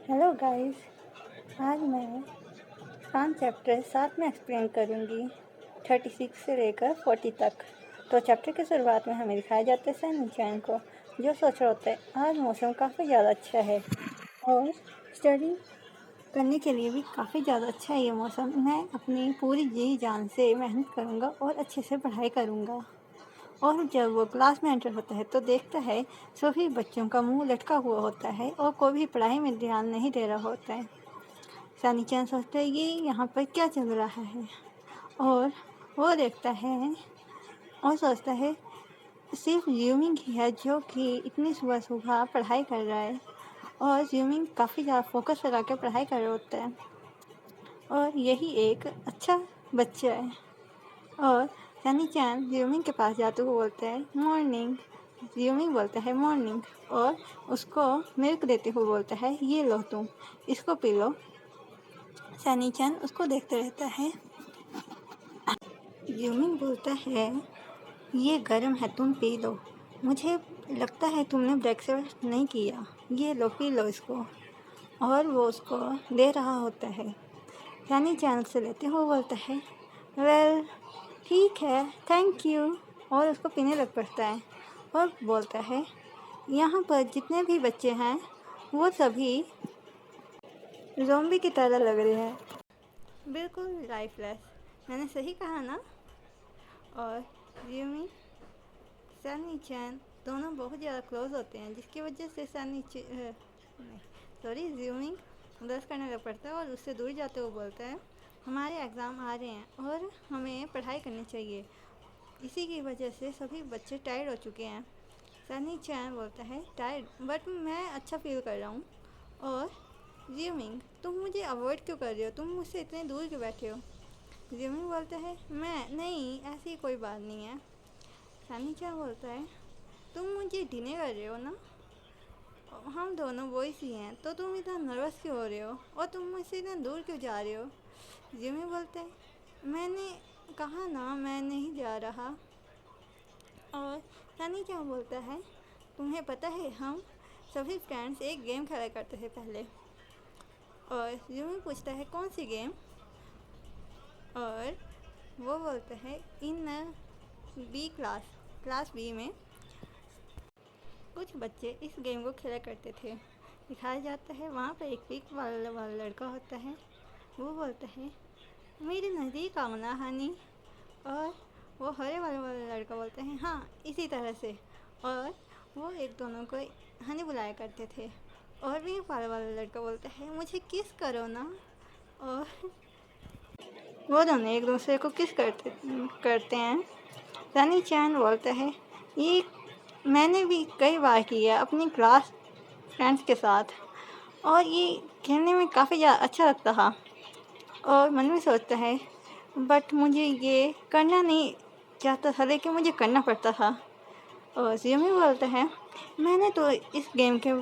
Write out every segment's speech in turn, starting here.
Hello guys. आज मैं 5 chapter साथ में एक्सप्लेन करूँगी 36 से लेकर 40 तक। तो चैप्टर की शुरुआत में हमें दिखाया जाता है सनी-चैन को, जो सोच रहा होता है आज मौसम काफ़ी ज़्यादा अच्छा है और स्टडी करने के लिए भी काफ़ी ज़्यादा अच्छा है ये मौसम। मैं अपनी पूरी जी जान से मेहनत करूँगा और अच्छे से पढ़ाई करूँगा। और जब वो क्लास में एंटर होता है तो देखता है सभी बच्चों का मुंह लटका हुआ होता है और कोई भी पढ़ाई में ध्यान नहीं दे रहा होता है। सनी-चैन सोचता है ये यहाँ पर क्या चल रहा है, और वो देखता है और सोचता है सिर्फ ज़्यूमिंग ही है जो कि इतनी सुबह सुबह पढ़ाई कर रहा है। और ज़्यूमिंग काफ़ी ज़्यादा फोकस लगा कर पढ़ाई कर रहा होता है और यही एक अच्छा बच्चा है। और सनी-चैन ज़्यूमिंग के पास जाते हुए बोलता है मॉर्निंग। ज़्यूमिंग बोलता है मॉर्निंग और उसको मिल्क देते हुए बोलता है ये लो तुम, इसको पी लो। सनी-चैन उसको देखते रहता है। ज़्यूमिंग बोलता है ये गर्म है, तुम पी लो, मुझे लगता है तुमने ब्रेकफास्ट नहीं किया, ये लो पी लो इसको। और वो उसको दे रहा होता है। सनी-चैन से लेते हुए बोलता है वेल ठीक है, थैंक यू, और उसको पीने लग पड़ता है और बोलता है यहाँ पर जितने भी बच्चे हैं वो सभी ज़ॉम्बी की तरह लग रहे हैं, बिल्कुल लाइफलेस। मैंने सही कहा ना? और ज़्यूमिंग सनी-चैन दोनों बहुत ज़्यादा क्लोज होते हैं, जिसकी वजह से ज़्यूमिंग उदास करने लग पड़ता है और उससे दूर जाते हुए बोलता है हमारे एग्ज़ाम आ रहे हैं और हमें पढ़ाई करनी चाहिए, इसी की वजह से सभी बच्चे टायर्ड हो चुके हैं। सनी-चैन बोलता है टायर्ड, बट मैं अच्छा फील कर रहा हूँ। और ज़्यूमिंग तुम मुझे अवॉइड क्यों कर रहे हो, तुम मुझसे इतने दूर क्यों बैठे हो? ज़्यूमिंग बोलता है मैं नहीं, ऐसी कोई बात नहीं है। सनी-चैन बोलता है तुम मुझे डिने कर रहे हो ना, हम दोनों बॉयज़ ही हैं, तो तुम इतना नर्वस क्यों हो रहे हो और तुम मुझसे इतना दूर क्यों जा रहे हो? ज़्यूमिंग बोलता है मैंने कहा ना मैं नहीं जा रहा। और सनी-चैन बोलता है तुम्हें पता है हम सभी फ्रेंड्स एक गेम खेला करते थे पहले। और ज़्यूमिंग पूछता है कौन सी गेम? और वो बोलता है इन बी क्लास बी में कुछ बच्चे इस गेम को खेला करते थे। दिखाया जाता है वहाँ पर एक पिक वाला लड़का होता है, वो बोलता है मेरे नज़दीक आओ ना हनी। और वो हरे वाला लड़का बोलते हैं हाँ इसी तरह से। और वो एक दोनों को हनी बुलाया करते थे। और भी वाला लड़का बोलता है मुझे किस करो ना। और वो दोनों एक दूसरे को किस करते हैं। सनी-चैन बोलता है ये मैंने भी कई बार किया अपनी क्लास फ्रेंड्स के साथ और ये खेलने में काफ़ी ज़्यादा अच्छा लगता था। और मन में सोचता है बट मुझे ये करना नहीं चाहता था, लेकिन मुझे करना पड़ता था। और ज़्यूमिंग बोलता है मैंने तो इस गेम के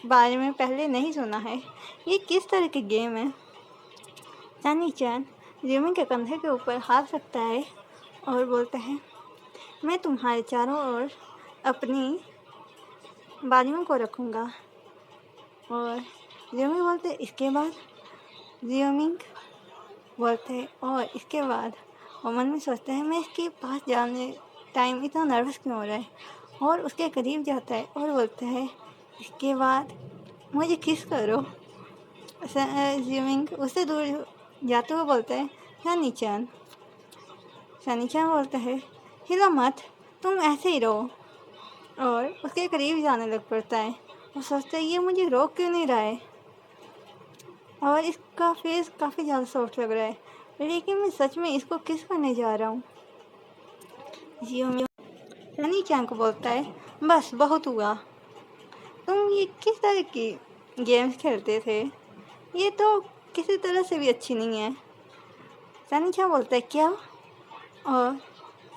बारे में पहले नहीं सुना है, ये किस तरह की गेम है? सनी-चैन ज़्यूमिंग के कंधे के ऊपर हाथ रखता है और बोलता है मैं तुम्हारे चारों ओर अपनी बाजुओं को रखूँगा। और ज़्यूमिंग बोलते इसके बाद? ज़्यूमिंग बोलते हैं और इसके बाद? और मन में सोचता है मैं इसके पास जाने टाइम इतना नर्वस क्यों हो रहा है, और उसके करीब जाता है और बोलता है इसके बाद मुझे किस करो। ज़्यूमिंग उससे दूर जाते हुए बोलता है सनी-चैन। सनी-चैन बोलता है हिलो मत, तुम ऐसे ही रहो। और उसके करीब जाने लग पड़ता है और सोचता है ये मुझे रोक क्यों नहीं रहा है, और इसका फेस काफ़ी ज़्यादा सॉफ्ट लग रहा है, लेकिन मैं सच में इसको किस करने जा रहा हूँ। सनी-चैन को बोलता है बस बहुत हुआ, तुम ये किस तरह की गेम्स खेलते थे, ये तो किसी तरह से भी अच्छी नहीं है। सनी-चैन बोलता है क्या? और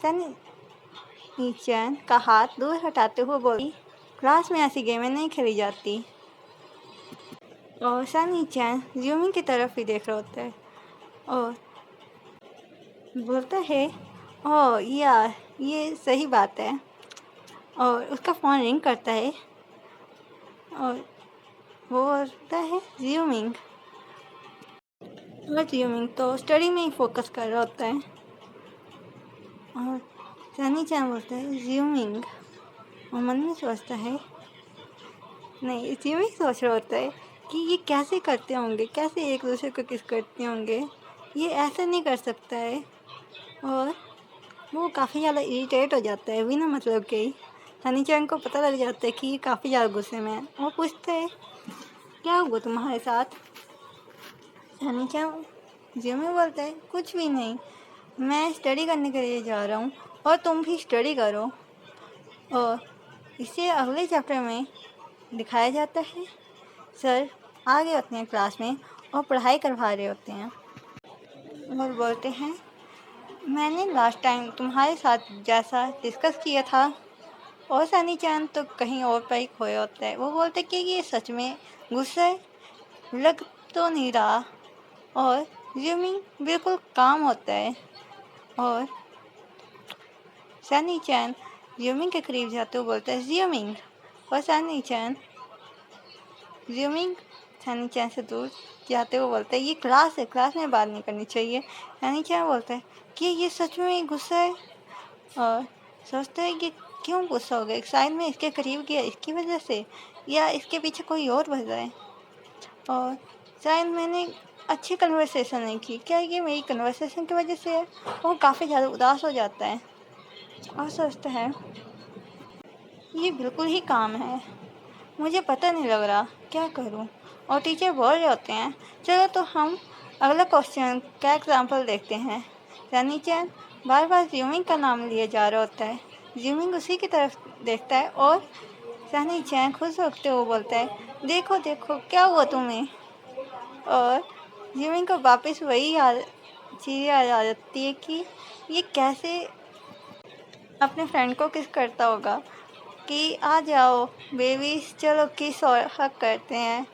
सनी-चैन का हाथ दूर हटाते हुए बोली क्लास में ऐसी गेमें नहीं खेली जाती। और सनी-चैन ज़्यूमिंग की तरफ ही देख रहा होता है और बोलता है ओह यार ये सही बात है। और उसका फ़ोन रिंग करता है और वो बोलता है ज़ूमिंग, और ज़ूमिंग तो स्टडी में ही फोकस कर रहा होता है। और सनी चैन बोलता है ज़ूमिंग, और मन में सोचता है, नहीं ज़ूमिंग सोच रहा होता है कि ये कैसे करते होंगे, कैसे एक दूसरे को किस करते होंगे, ये ऐसे नहीं कर सकता है। और वो काफ़ी ज़्यादा इरिटेट हो जाता है बिना मतलब के ही। सनी चैन को पता लग जाता है कि ये काफ़ी ज़्यादा गुस्से में है। वो पूछता है क्या हुआ तुम्हारे साथ? सनी चैन ज़ूमिंग बोलता है कुछ भी नहीं, मैं स्टडी करने के लिए जा रहा हूँ और तुम भी स्टडी करो। और इसे अगले चैप्टर में दिखाया जाता है, सर आ गए होते हैं क्लास में और पढ़ाई करवा रहे होते हैं और बोलते हैं मैंने लास्ट टाइम तुम्हारे साथ जैसा डिस्कस किया था। और सनी चैन तो कहीं और पर ही खोया होता है। वो बोलते हैं कि ये सच में गुस्सा है, लग तो नहीं रहा। और ज़ूमिंग बिल्कुल काम होता है और सनी चैन ज़ूमिंग के करीब जाते हुए बोलता है ज़ूमिंग, और सनी चैन ज़ूमिंग सनी चैन से दूर जाते हुए बोलता है ये क्लास है, क्लास में बात नहीं करनी चाहिए। सनी चैन बोलता है कि ये सच में गुस्सा है, और सोचता है कि क्यों गुस्सा हो गया, शायद मैं इसके करीब गया इसकी वजह से, या इसके पीछे कोई और वजह है, और शायद मैंने अच्छी कन्वर्सेशन नहीं की, क्या ये मेरी कन्वर्सेशन की वजह से है। वो काफ़ी ज़्यादा उदास हो जाता है और सोचता है ये बिल्कुल ही काम है, मुझे पता नहीं लग रहा क्या करूं। और टीचर बोल रहे होते हैं चलो तो हम अगला क्वेश्चन का एग्जाम्पल देखते हैं। सनी चैन बार बार ज़ूमिंग का नाम लिया जा रहा होता है। ज़ूमिंग उसी की तरफ देखता है और सनी चैन खुश होते हुए बोलता है देखो देखो क्या हुआ तुम्हें। और ज़ूमिंग को वापस वही चीज़ याद आ जाती है कि ये कैसे अपने फ्रेंड को किस करता होगा कि आ जाओ बेबीज चलो किस और हक करते हैं।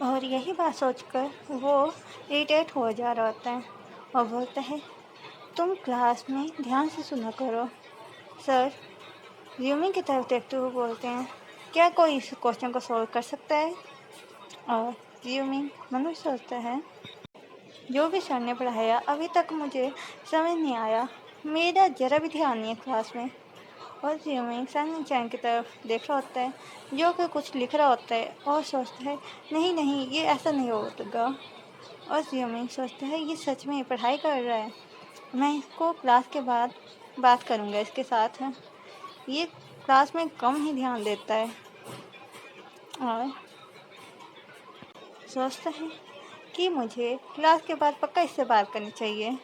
और यही बात सोचकर वो इरिटेट हो जा रहा होता है और बोलता है तुम क्लास में ध्यान से सुना करो। सर ज़ूमिंग की तरफ देखते हुए बोलते हैं क्या कोई इस क्वेश्चन को सॉल्व कर सकता है। और ज़ूमिंग मन में सोचता है जो भी सर ने पढ़ाया अभी तक मुझे समझ नहीं आया, मेरा ज़रा भी ध्यान नहीं है क्लास में। और ज़ूमिंग सनी चैन की तरफ देख रहा होता है जो कि कुछ लिख रहा होता है और सोचता है नहीं नहीं ये ऐसा नहीं होगा। और ज़ूमिंग सोचता है ये सच में पढ़ाई कर रहा है, मैं इसको क्लास के बाद बात करूँगा इसके साथ। ये क्लास में कम ही ध्यान देता है और सोचता है कि मुझे क्लास के बाद पक्का इससे बात करनी चाहिए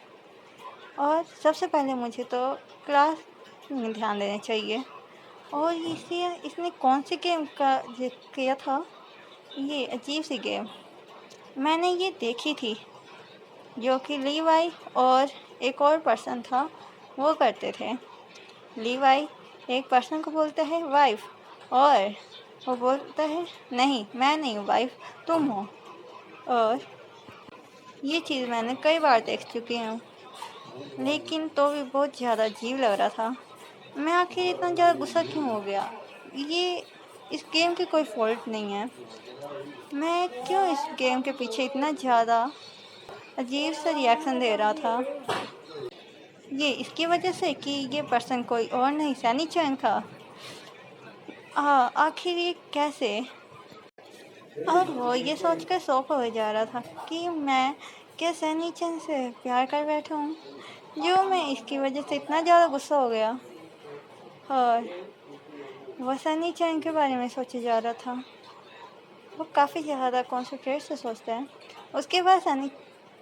और सबसे पहले मुझे तो क्लास में ध्यान देना चाहिए। और इसे इसने कौन सी गेम का जिक्र किया था, ये अजीब सी गेम मैंने ये देखी थी जो कि लीवाई और एक और पर्सन था वो करते थे। लीवाई एक पर्सन को बोलता है वाइफ और वो बोलता है नहीं मैं नहीं हूँ वाइफ तुम हो। और ये चीज़ मैंने कई बार देख चुकी हूँ लेकिन तो भी बहुत ज़्यादा अजीब लग रहा था, मैं आखिर इतना ज़्यादा गुस्सा क्यों हो गया। ये इस गेम की कोई फॉल्ट नहीं है, मैं क्यों इस गेम के पीछे इतना ज़्यादा अजीब सा रिएक्शन दे रहा था। ये इसकी वजह से कि ये पर्सन कोई और नहीं सनी चैन था। आखिर ये कैसे। और वो ये सोचकर शॉक हो जा रहा था कि मैं क्या सनी चैन से प्यार कर बैठा हूँ जो मैं इसकी वजह से इतना ज़्यादा गुस्सा हो गया। और वो सनी चैन के बारे में सोचे जा रहा था, वो काफ़ी ज़्यादा कॉन्सेंट्रेट से सोचता है। उसके बाद सनी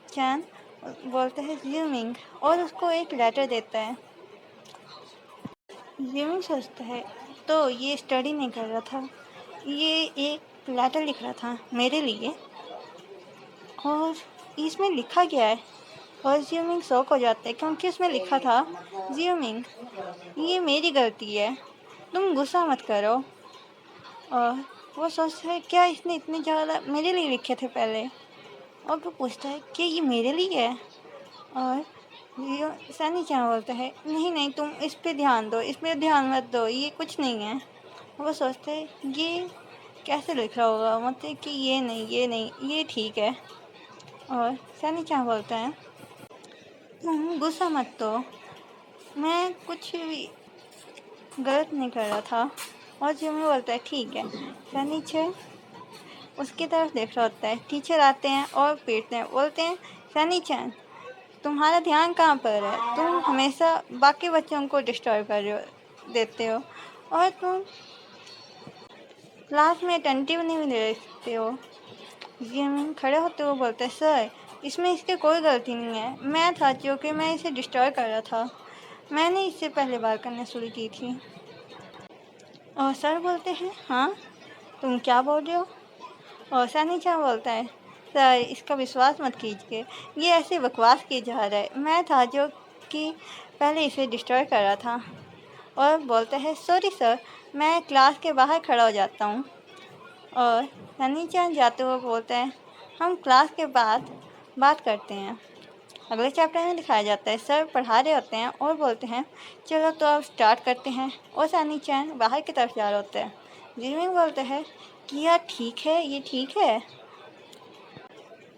चैन बोलता है ज़ूमिंग और उसको एक लेटर देता है। ज़ूमिंग सोचता है तो ये स्टडी नहीं कर रहा था, ये एक लेटर लिख रहा था मेरे लिए और इसमें लिखा गया है। और ज़ूमिंग शॉक हो जाता है क्योंकि उसमें लिखा था ज़ूमिंग ये मेरी गलती है तुम गुस्सा मत करो। और वो सोचता है क्या इसने इतने ज़्यादा मेरे लिए लिखे थे पहले, और वो पूछता है कि ये मेरे लिए है। और सनी चैन बोलता है नहीं नहीं तुम इस पे ध्यान दो, इस पे ध्यान मत दो, ये कुछ नहीं है। वो सोचता है ये कैसे लिख रहा होगा, मतलब कि ये नहीं, ये नहीं, ये ठीक है। और सनी क्या बोलता है, तुम गुस्सा मत, तो मैं कुछ भी गलत नहीं कर रहा था। और जिमी बोलता है ठीक है। सनीचर उसकी तरफ देख रहा होता है। टीचर आते हैं और पीटते हैं, बोलते हैं सनीचर तुम्हारा ध्यान कहाँ पर है, तुम हमेशा बाकी बच्चों को डिस्टर्ब कर रहे हो, देते हो, और तुम क्लास में अटेंटिव नहीं देखते हो। जिमी खड़े होते हुए बोलते हैं सर इसमें इसकी कोई गलती नहीं है, मैं था क्योंकि मैं इसे डिस्टर्ब कर रहा था, मैंने इससे पहले बार करना शुरू की थी। और सर बोलते हैं हाँ तुम क्या बोल रहे हो। और सनीचा बोलता है सर इसका विश्वास मत कीजिए, ये ऐसे बकवास की जा रहा है, मैं था जो कि पहले इसे डिस्ट्रॉय कर रहा था। और बोलता है सॉरी सर, मैं क्लास के बाहर खड़ा हो जाता हूँ। और सनीचान जाते हुए बोलता है हम क्लास के बाद बात करते हैं। अगले चैप्टर में दिखाया जाता है सर पढ़ा रहे होते हैं और बोलते हैं चलो तो अब स्टार्ट करते हैं। और सनीचान बाहर की तरफ जा रहे होते हैं। जिमी बोलते हैं कि यार ठीक है, ये ठीक है।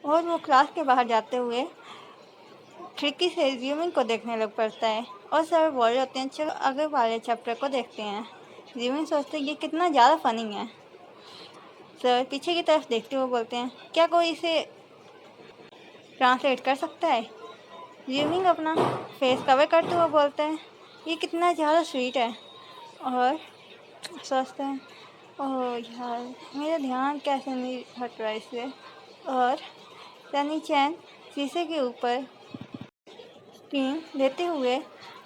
और वो क्लास के बाहर जाते हुए खिड़की से जिमिंग को देखने लग पड़ता है। और सर बोल रहे होते हैं चलो अगले वाले चैप्टर को देखते हैं। जिमिंग सोचते हैं ये कितना ज़्यादा फनी है। सर पीछे की तरफ देखते हुए बोलते हैं क्या कोई इसे ट्रांसलेट कर सकता है। जिमिंग अपना फेस कवर करते हुए बोलते हैं ये कितना ज़्यादा स्वीट है। और सोचते हैं ओह यार मेरा ध्यान कैसे नहीं हट रहा इससे। और सनी चैन शीशे के ऊपर स्टीम लेते हुए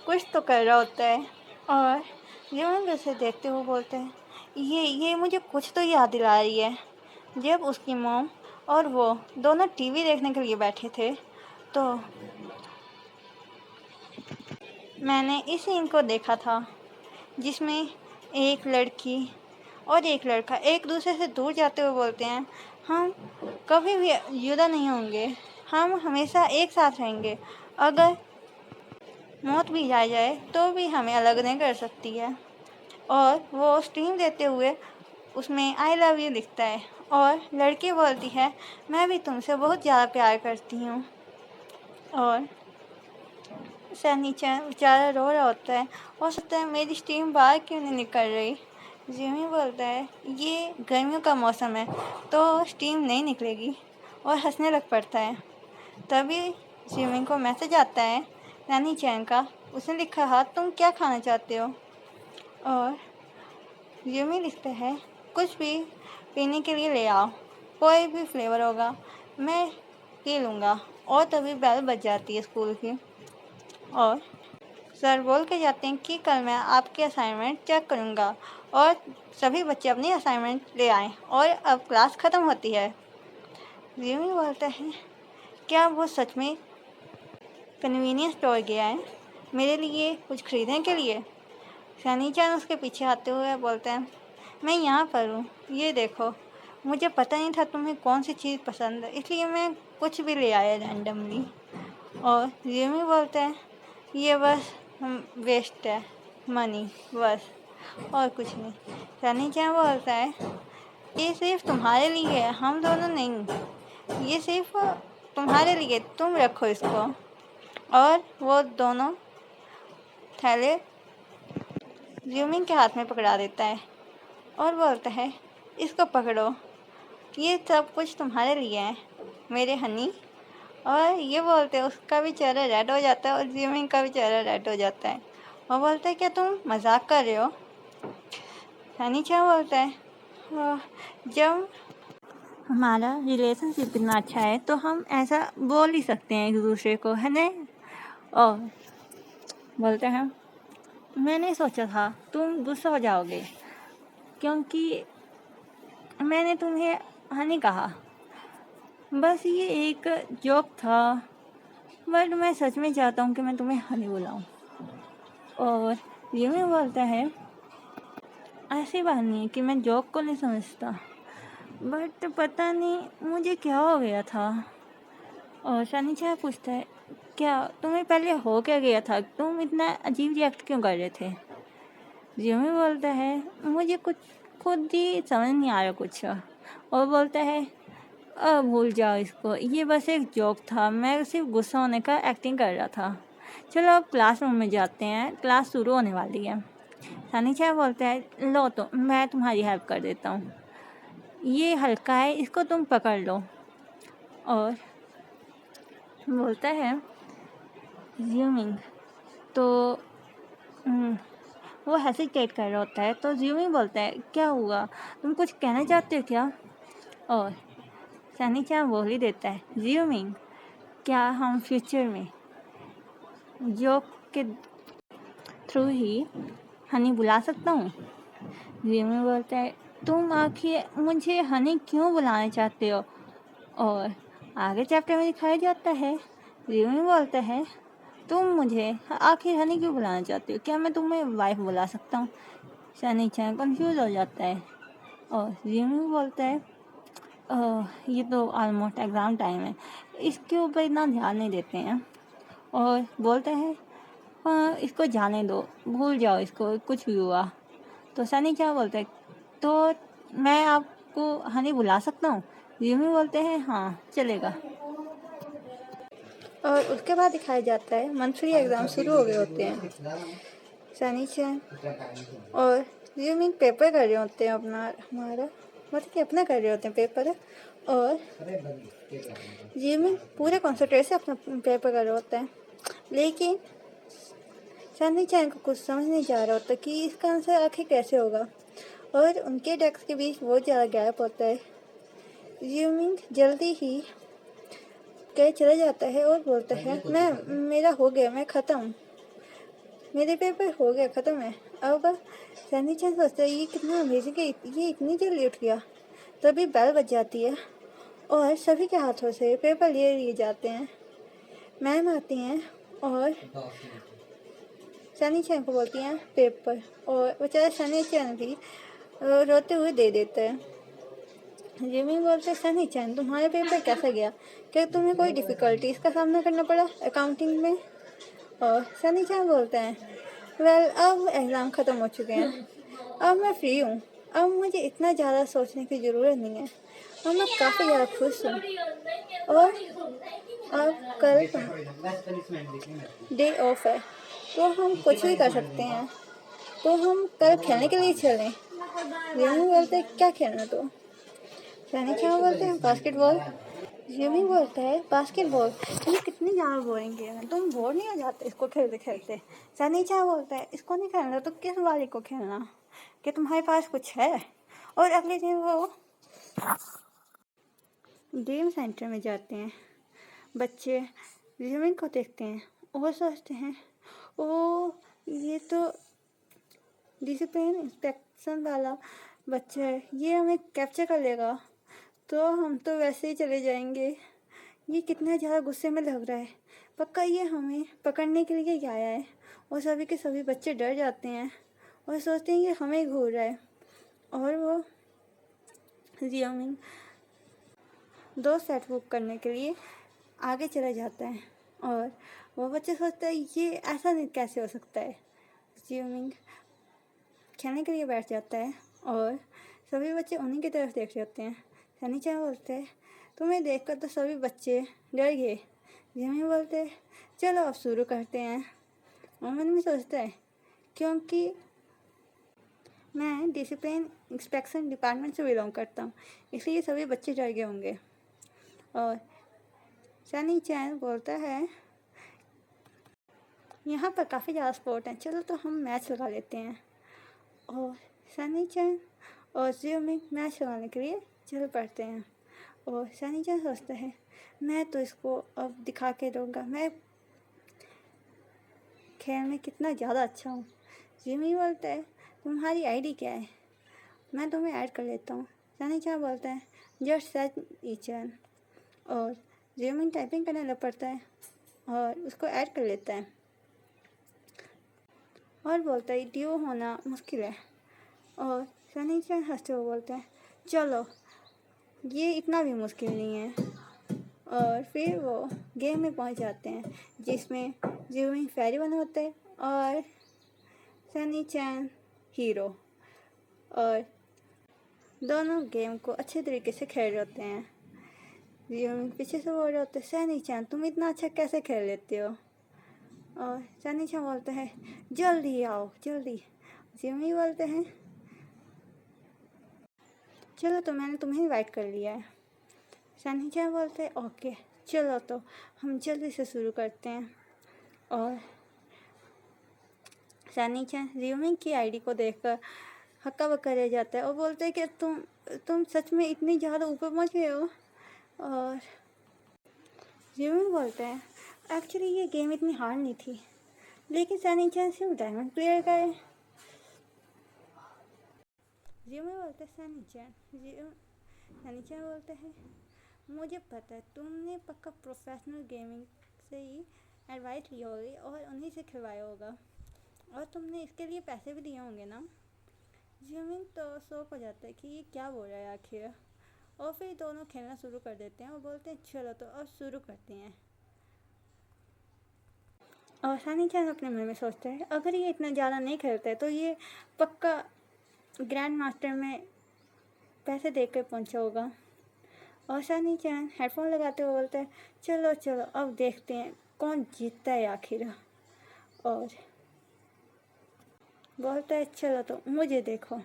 कुछ तो कर रहा होता है। और जिमिंग उसे देखते हुए बोलते हैं ये मुझे कुछ तो याद दिला रही है। जब उसकी मॉम और वो दोनों टीवी देखने के लिए बैठे थे तो मैंने इस सीन को देखा था जिसमें एक लड़की और एक लड़का एक दूसरे से दूर जाते हुए बोलते हैं हम कभी भी जुदा नहीं होंगे, हम हमेशा एक साथ रहेंगे, अगर मौत भी आ जाए तो भी हमें अलग नहीं कर सकती है। और वो स्टीम देते हुए उसमें आई लव यू लिखता है। और लड़की बोलती है मैं भी तुमसे बहुत ज़्यादा प्यार करती हूँ। और सनीचर बेचारा रो रहा होता है और सोचता है मेरी स्टीम बाहर क्यों नहीं निकल रही। जिमी बोलता है ये गर्मियों का मौसम है तो स्टीम नहीं निकलेगी। और हंसने लग पड़ता है। तभी जिमी को मैसेज आता है नानी चैन का। उसने लिखा है तुम क्या खाना चाहते हो। और जिमी लिखता है कुछ भी पीने के लिए ले आओ, कोई भी फ्लेवर होगा मैं पी लूँगा। और तभी बेल बज जाती है स्कूल की। और सर बोल के जाते हैं कि कल मैं आपके असाइनमेंट चेक करूँगा और सभी बच्चे अपनी असाइनमेंट ले आएँ। और अब क्लास ख़त्म होती है। जिमी बोलता है क्या वो सच में कन्वीनियंस स्टोर गया है मेरे लिए कुछ खरीदने के लिए। सनीचर उसके पीछे आते हुए बोलते हैं मैं यहाँ पर हूँ, ये देखो, मुझे पता नहीं था तुम्हें कौन सी चीज़ पसंद है इसलिए मैं कुछ भी ले आया रैंडमली। और जिमी बोलते हैं ये बस वेस्ट है मनी, बस और कुछ नहीं। सनी क्या बोलता है ये सिर्फ तुम्हारे लिए है, हम दोनों नहीं, ये सिर्फ तुम्हारे लिए, तुम रखो इसको। और वो दोनों थैले जिमिंग के हाथ में पकड़ा देता है और बोलता है इसको पकड़ो, ये सब कुछ तुम्हारे लिए है मेरे हनी। और ये बोलते हैं उसका भी चेहरा रेड हो जाता है और जिमिंग का भी चेहरा रेड हो जाता है। और बोलता है क्या तुम मजाक कर रहे हो। हनी क्या बोलता है जब हमारा रिलेशनशिप इतना अच्छा है तो हम ऐसा बोल ही सकते हैं एक दूसरे को, है ना। और बोलते हैं मैंने सोचा था तुम गुस्सा हो जाओगे क्योंकि मैंने तुम्हें हनी कहा, बस ये एक जोक था, बट मैं सच में चाहता हूँ कि मैं तुम्हें हनी बुलाऊँ। और जिमी बोलता है ऐसी बात नहीं है कि मैं जोक को नहीं समझता, बट पता नहीं मुझे क्या हो गया था। और शनिचर पूछता है क्या तुम्हें पहले हो क्या गया था, तुम इतना अजीब रिएक्ट क्यों कर रहे थे। जिमी बोलता है मुझे कुछ खुद ही समझ नहीं आ रहा कुछ और बोलता है भूल जाओ इसको, ये बस एक जोक था, मैं सिर्फ गुस्सा होने का एक्टिंग कर रहा था। चलो अब क्लासरूम में जाते हैं, क्लास शुरू होने वाली है। सनीचर बोलता है लो तो मैं तुम्हारी हेल्प कर देता हूँ, ये हल्का है, इसको तुम पकड़ लो। और बोलता है ज्यूमिंग, तो वो हेसिटेट कर रहा होता है। तो ज्यूमिंग बोलता है क्या हुआ, तुम कुछ कहना चाहते हो क्या? और सनीचर बोल ही देता है ज्यूमिंग, क्या हम फ्यूचर में जोक के थ्रू ही हनी बुला सकता हूँ? ज्यूमिंग बोलता है तुम आखिर मुझे हनी क्यों बुलाना चाहते हो? और आगे चैप्टर में दिखाया जाता है ज्यूमिंग बोलता है तुम मुझे आखिर हनी क्यों बुलाना चाहते हो, क्या मैं तुम्हें वाइफ बुला सकता हूँ? सनीचर कंफ्यूज हो जाता है और ज्यूमिंग बोलता है ये तो ऑलमोस्ट एग्ज़ाम टाइम है, इसके ऊपर इतना ध्यान नहीं देते हैं। और बोलते हैं हाँ इसको जाने दो, भूल जाओ इसको, कुछ भी हुआ। तो सनी क्या बोलते हैं तो मैं आपको हनी बुला सकता हूँ? जिमी बोलते हैं हाँ चलेगा। और उसके बाद दिखाया जाता है मंथली एग्ज़ाम शुरू हो गए होते हैं। सनी चैन और जिमी पेपर कर रहे होते हैं हमारा मतलब कि अपना कर रहे होते हैं पेपर, और जिमी पूरे कॉन्सेंट्रेट से अपना पेपर कर रहा होता है। लेकिन सनी चैन को कुछ समझ नहीं जा रहा होता कि इसका आंसर आखिर कैसे होगा, और उनके डेस्क के बीच बहुत ज़्यादा गैप होता है। जिमिंग जल्दी ही कह चला जाता है और बोलता है मेरा हो गया, मैं ख़त्म, मेरे पेपर हो गया, ख़त्म है। अब सनी चैन सोचता है ये कितना अमेजिंग है, ये इतनी जल्दी उठ गया। तभी बेल बज जाती है और सभी के हाथों से पेपर ले लिए जाते हैं। मैम आती हैं और सनी चैन को बोलती हैं पेपर, और बेचारा सनी चैन भी रोते हुए दे देता है। जिमी बोलते हैं सनी चैन तुम्हारा पेपर कैसा गया, क्या तुम्हें कोई डिफ़िकल्टीज का सामना करना पड़ा अकाउंटिंग में? और सनी चैन बोलते हैं वेल अब एग्ज़ाम ख़त्म हो चुके हैं, अब मैं फ्री हूँ, अब मुझे इतना ज़्यादा सोचने की ज़रूरत नहीं है, अब मैं काफ़ी ज़्यादा खुश हूँ, और अब कल डे ऑफ है तो हम कुछ भी कर सकते हैं, तो हम कल खेलने के लिए चलें। जिमी बोलते हैं क्या खेलना? तो सनी चैन बोलते हैं बास्केटबॉल। जिमी बोलता है बास्केटबॉल, ये कितनी ज़्यादा बोरिंग गेम है, तुम बोर नहीं हो जाते इसको खेलते खेलते? सनी चैन बोलता है इसको नहीं खेलना तो किस वाले को खेलना, कि तुम्हारे पास कुछ है? और अगले दिन वो गेम सेंटर में जाते हैं। बच्चे जिमी को देखते हैं और सोचते हैं ओ ये तो डिसिप्लिन इंस्पेक्शन वाला बच्चा है, ये हमें कैप्चर कर लेगा तो हम तो वैसे ही चले जाएंगे, ये कितना ज़्यादा गुस्से में लग रहा है, पक्का ये हमें पकड़ने के लिए ही आया है। और सभी के सभी बच्चे डर जाते हैं और सोचते हैं कि हमें घूर रहा है। और वो जियोमिंग 2 सेट बुक करने के लिए आगे चला जाता है, और वो बच्चे सोचते हैं ये ऐसा नहीं कैसे हो सकता है। जियोमिंग खेलने के लिए बैठ जाता है और सभी बच्चे उन्हीं की तरफ देख रहे होते हैं। सनी चैन बोलते हैं तुम्हें देखकर तो सभी बच्चे डर गए। जिमी बोलते हैं चलो अब शुरू करते हैं। और मन में सोचता है क्योंकि मैं डिसिप्लिन इंस्पेक्शन डिपार्टमेंट से बिलोंग करता हूँ, इसलिए सभी बच्चे डर गए होंगे। और सनी चैन बोलता है यहाँ पर काफ़ी ज़्यादा स्पोर्ट हैं, चलो तो हम मैच लगा लेते हैं। और सनी चैन और जियोमिंग मैच लगाने के लिए चल पड़ते हैं। और सनी चैन सोचता है मैं तो इसको अब दिखा के दूँगा, मैं खेल में कितना ज़्यादा अच्छा हूँ। जिमी बोलता है तुम्हारी आईडी क्या है, मैं तुम्हें ऐड कर लेता हूँ। सनी चैन बोलता है जस्ट सर्च ईचन, और जियोमिंग टाइपिंग करने लग पड़ता है और उसको ऐड कर लेता है और बोलता है ड्यू होना मुश्किल है। और सनी चैन हंसते हुए बोलते हैं चलो ये इतना भी मुश्किल नहीं है। और फिर वो गेम में पहुंच जाते हैं जिसमें जियोमिंग फेरी बना होता है और सनी चैन हीरो। और दोनों गेम को अच्छे तरीके से खेल रहे होते हैं। जियोमी पीछे से बोल रहे होते हैं, सैनी चान तुम इतना अच्छा कैसे खेल लेते हो। और सैनी चान बोलते हैं, जल्दी आओ जल्दी। जियोमी बोलते हैं, चलो तो मैंने तुम्हें इनवाइट कर लिया है। सैनी चान बोलते हैं, ओके चलो तो हम जल्दी से शुरू करते हैं। और सैनी चान जियोमी की आईडी को देखकर हक्का बक्का रह जाता है और बोलते हैं कि तुम सच में इतनी ज़्यादा ऊपर पहुँच गए हो। और जियोमी बोलते हैं, एक्चुअली ये गेम इतनी हार्ड नहीं थी, लेकिन सैनी चान सिर्फ डायमंड प्लेयर का है। जियोमी बोलते हैं, सैनी चान बोलते हैं, मुझे पता है तुमने पक्का प्रोफेशनल गेमिंग से ही एडवाइस ली होगी और उन्हीं से खिलवाया होगा और तुमने इसके लिए पैसे भी दिए होंगे ना। जियोमी तो शौक हो जाता है कि ये क्या बोल रहा है आखिर। और फिर दोनों खेलना शुरू कर देते हैं और बोलते हैं, चलो तो अब शुरू करते हैं। और सैनी चान अपने मन में सोचते हैं, अगर ये इतना ज़्यादा नहीं खेलते तो ये पक्का ग्रैंड मास्टर में पैसे दे कर पहुँचा होगा। और सैनी चान हेडफोन लगाते हुए बोलते हैं, चलो चलो अब देखते हैं कौन जीतता है आखिर। और बोलता है, चलो तो मुझे देखो।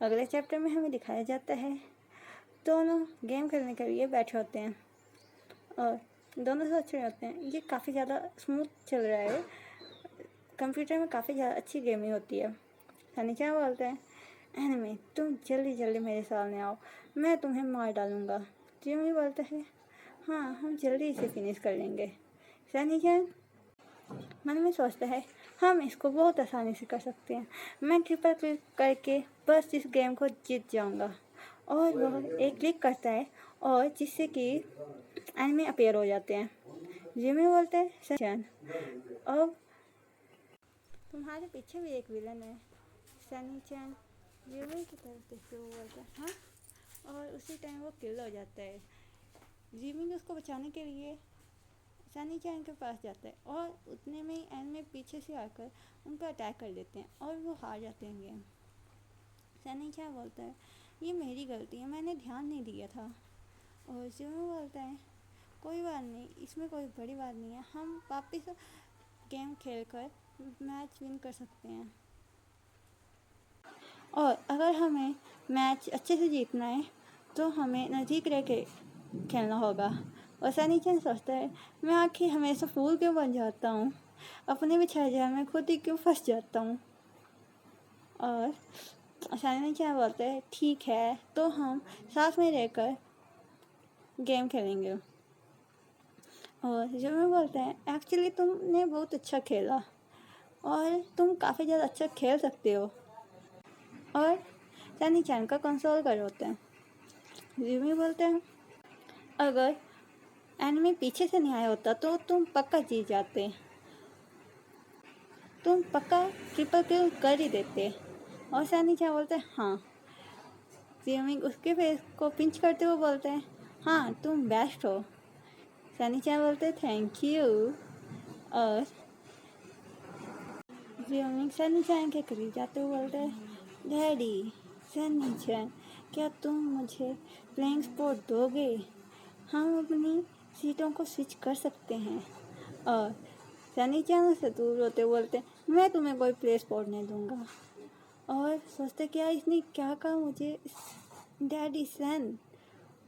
अगले चैप्टर में हमें दिखाया जाता है दोनों गेम खेलने के लिए बैठे होते हैं और दोनों सोच रहे होते हैं ये काफ़ी ज़्यादा स्मूथ चल रहा है, कंप्यूटर में काफ़ी ज़्यादा अच्छी गेमिंग होती है। सैनी चान बोलते हैं, एनिमे तुम जल्दी जल्दी मेरे सामने आओ, मैं तुम्हें मार डालूँगा। जियोमी बोलता है, हाँ हम जल्दी इसे फिनिश कर लेंगे। सैनी चान मन में सोचता है, हम इसको बहुत आसानी से कर सकते हैं, मैं ट्रिपल क्लिक करके बस इस गेम को जीत जाऊंगा। और वह एक क्लिक करता है और जिससे कि एनिमे अपीयर हो जाते हैं। जियोमी बोलते हैं, सैनी अब तुम्हारे पीछे भी एक विलन है। सैनी चान जियोमी की तरफ देखते हुए बोलता है, हाँ। और उसी टाइम वो किल हो जाता है। जियोमी उसको बचाने के लिए सैनी चान के पास जाता है और उतने में ही एनिमे पीछे से आकर उनका अटैक कर देते हैं और वो हार जाते हैं गेम। सैनी चान बोलता है, ये मेरी गलती है, मैंने ध्यान नहीं दिया था। और जियोमी बोलता है, कोई बात नहीं, इसमें कोई बड़ी बात नहीं है, हम वापस गेम खेलकर मैच विन कर सकते हैं। और अगर हमें मैच अच्छे से जीतना है तो हमें नज़दीक रह के खेलना होगा। और सैनी चान सोचता है, मैं आखिर हमेशा फूल क्यों बन जाता हूँ, अपने बिछाए जाल में खुद ही क्यों फंस जाता हूँ। और सैनी चान बोलते हैं, ठीक है तो हम साथ में रहकर गेम खेलेंगे। और जियोमी बोलते हैं, एक्चुअली तुमने बहुत अच्छा खेला और तुम काफ़ी ज़्यादा अच्छा खेल सकते हो। और सैनी चान का कंसोल कर होते हैं। जियोमी बोलते हैं, अगर एनिमे पीछे से नहीं आया होता तो तुम पक्का जीत जाते, तुम पक्का ट्रिपल किल कर ही देते। और सैनी चान बोलते हैं, हाँ। जियोमी उसके फेस को पिंच करते हुए बोलते हैं, हाँ तुम बेस्ट हो। सैनी चान बोलते हैं, थैंक यू। और जियोमी सैनी चान के करीब जाते हुए बोलते हैं, डैडी सैनी चान क्या तुम मुझे प्लेइंग स्पॉट दोगे, हम अपनी सीटों को स्विच कर सकते हैं। और सैनी चान से दूर होते बोलते हैं, मैं तुम्हें कोई प्ले स्पॉट नहीं दूंगा। और सोचते क्या इसने क्या कहा मुझे, डैडी सैन।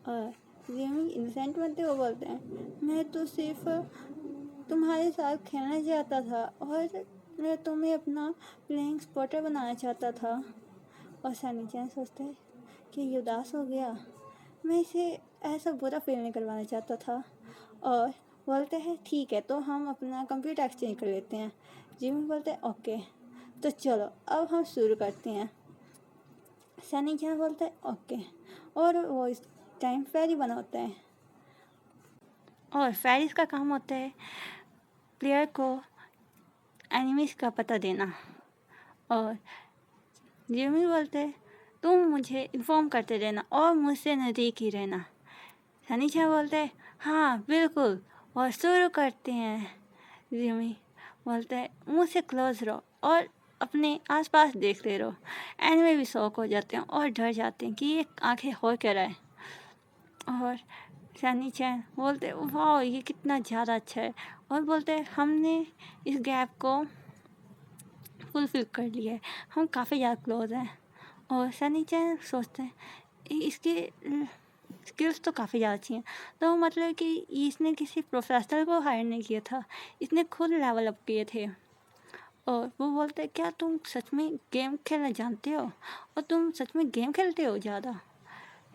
और जियोमी इनोसेंट बनते हुए बोलते हैं, मैं तो सिर्फ तुम्हारे साथ खेलना चाहता था और मैं तुम्हें अपना प्लेइंग स्पॉटर बनाना चाहता था। और सैनी चान सोचते हैं कि ये उदास हो गया, मैं इसे ऐसा बुरा फील नहीं करवाना चाहता था। और बोलते हैं, ठीक है तो हम अपना कंप्यूटर एक्सचेंज कर लेते हैं। जियोमी बोलते हैं, ओके तो चलो अब हम शुरू करते हैं। सैनी चान बोलते हैं, ओके। और वो इस टाइम फेरी बनाता है और फेरीज का काम होता है प्लेयर को एनिमीज का पता देना। और जियोमी बोलते हैं, तुम मुझे इन्फॉर्म करते रहना और मुझसे नज़दीक ही रहना। सैनी चान बोलते हैं, हाँ बिल्कुल। और शुरू करते हैं। जियोमी बोलते हैं, मुझसे क्लोज रहो और अपने आसपास देखते रहो। एनिमे भी शौक हो जाते हैं और डर जाते हैं कि ये आखिर हो क्या रहा है। और सनी चैन बोलते वाह ये कितना ज़्यादा अच्छा है, और बोलते हमने इस गैप को फुलफिल कर लिया है, हम काफ़ी ज़्यादा क्लोज हैं। और सनी चैन सोचते हैं इसके स्किल्स तो काफ़ी ज़्यादा अच्छी हैं, तो मतलब कि इसने किसी प्रोफेशनल को हायर नहीं किया था, इसने खुद लेवल अप किए थे। और वो बोलते हैं क्या तुम सच में गेम खेलना जानते हो, और तुम सच में गेम खेलते हो ज़्यादा।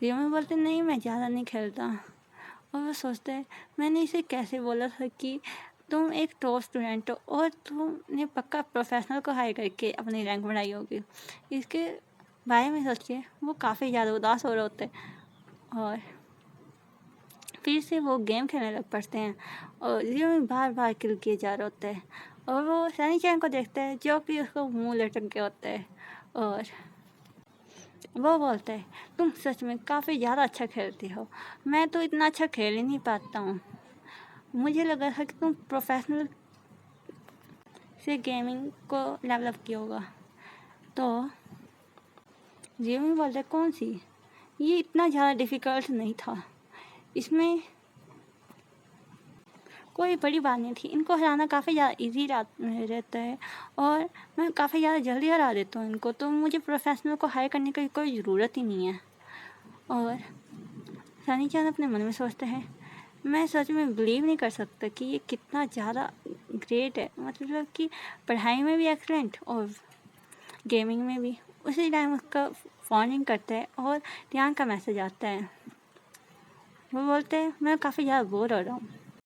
रियो बोलते नहीं मैं ज़्यादा नहीं खेलता। और वो सोचते हैं मैंने इसे कैसे बोला था कि तुम एक टॉप स्टूडेंट हो और तुमने पक्का प्रोफेशनल को हायर करके अपनी रैंक बढ़ाई होगी। इसके बारे में सोचिए वो काफ़ी ज़्यादा उदास हो रहे होते हैं, और फिर से वो गेम खेलने लग पड़ते हैं और रियो में बार बार किल किए जा रहे होते हैं। और वो सनी चैन को देखते हैं जो कि उसको मुंह लटक के होता है, और वो बोलता है तुम सच में काफ़ी ज़्यादा अच्छा खेलती हो, मैं तो इतना अच्छा खेल ही नहीं पाता हूँ, मुझे लगा था कि तुम प्रोफेशनल से गेमिंग को डेवलप किया होगा। तो गेमिंग बोलता है कौन सी, ये इतना ज़्यादा डिफ़िकल्ट नहीं था, इसमें कोई बड़ी बात नहीं थी, इनको हराना काफ़ी ज़्यादा ईजी रहता है और मैं काफ़ी ज़्यादा जल्दी हरा देता हूँ इनको, तो मुझे प्रोफेशनल को हायर करने की कोई ज़रूरत ही नहीं है। और सनी चैन अपने मन में सोचते हैं मैं सच में बिलीव नहीं कर सकता कि ये कितना ज़्यादा ग्रेट है, मतलब कि पढ़ाई में भी एक्सलेंट और गेमिंग में भी। उसी टाइम उसका फ़ोन करता है और ध्यान का मैसेज आता है। वो बोलते हैं मैं काफ़ी ज़्यादा बोर हो रहा हूँ,